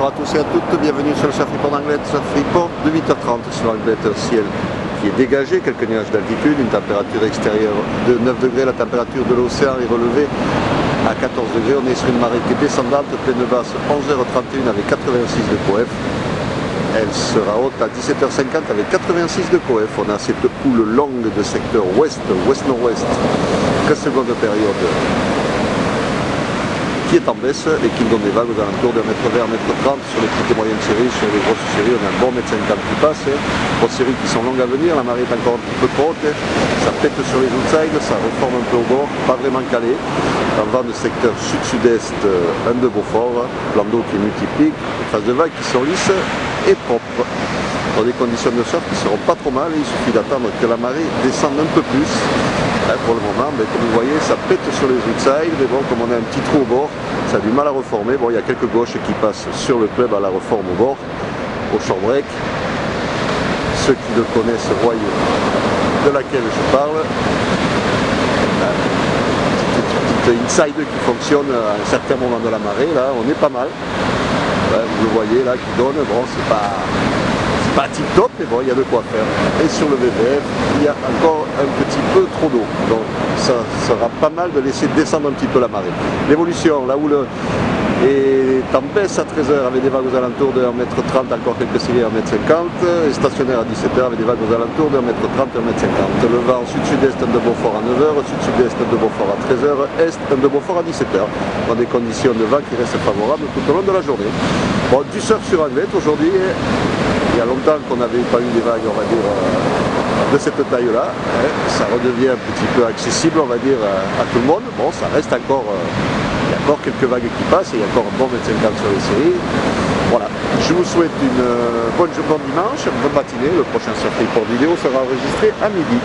bonjour à tous et à toutes, bienvenue sur le Surf Report d'Anglet, Surf Report de 8h30 sur Anglet, un ciel qui est dégagé, quelques nuages d'altitude, une température extérieure de 9 degrés, la température de l'océan est relevée à 14 degrés, on est sur une marée qui est descendante, pleine basse 11h31 avec 86 de coef, elle sera haute à 17h50 avec 86 de coef, on a cette houle longue de secteur ouest-nord-ouest, 15 secondes de période qui est en baisse et qui donne des vagues aux alentours de 1m20, 1m30 sur les petites et moyennes séries, sur les grosses séries on a un bon 1m50 qui passe, grosses séries qui sont longues à venir, la marée est encore un petit peu trop haute, ça pète sur les outsides, ça reforme un peu au bord, pas vraiment calé, un vent de secteur sud-sud-est, un de Beaufort, plan d'eau qui est multiplique, phase de vagues qui sont lisses et propres. Dans des conditions de surf qui ne seront pas trop mal, il suffit d'attendre que la marée descende un peu plus. Pour le moment, mais comme vous voyez, ça pète sur les outsides, mais bon, comme on a un petit trou au bord, ça a du mal à reformer. Bon, il y a quelques gauches qui passent sur le club à la reforme au bord, au short break. Ceux qui le connaissent voient de laquelle je parle. Petite inside qui fonctionne à un certain moment de la marée, là, on est pas mal. Vous le voyez là qui donne, bon, c'est pas tip top, mais bon, il y a de quoi faire. Et sur le VVF, il y a encore un petit peu trop d'eau. Donc ça sera pas mal de laisser descendre un petit peu la marée. L'évolution, la houle est en baisse à 13h avec des vagues aux alentours de 1m30, encore quelques séries à 1m50, et stationnaire à 17h avec des vagues aux alentours de 1m30 et 1m50. Le vent sud-sud-est, un de Beaufort à 9h, sud-sud-est, un de Beaufort à 13h, est, un de Beaufort à 17h, dans des conditions de vent qui restent favorables tout au long de la journée. Bon, du surf sur Anglet aujourd'hui. Il y a longtemps qu'on n'avait pas eu des vagues, on va dire, de cette taille-là. Ça redevient un petit peu accessible, on va dire, à tout le monde. Bon, ça reste encore, il y a encore quelques vagues qui passent, et il y a encore un bon 1m50 sur les séries. Voilà, je vous souhaite une bonne dimanche, une bonne matinée. Le prochain Surf Report vidéo sera enregistré à midi.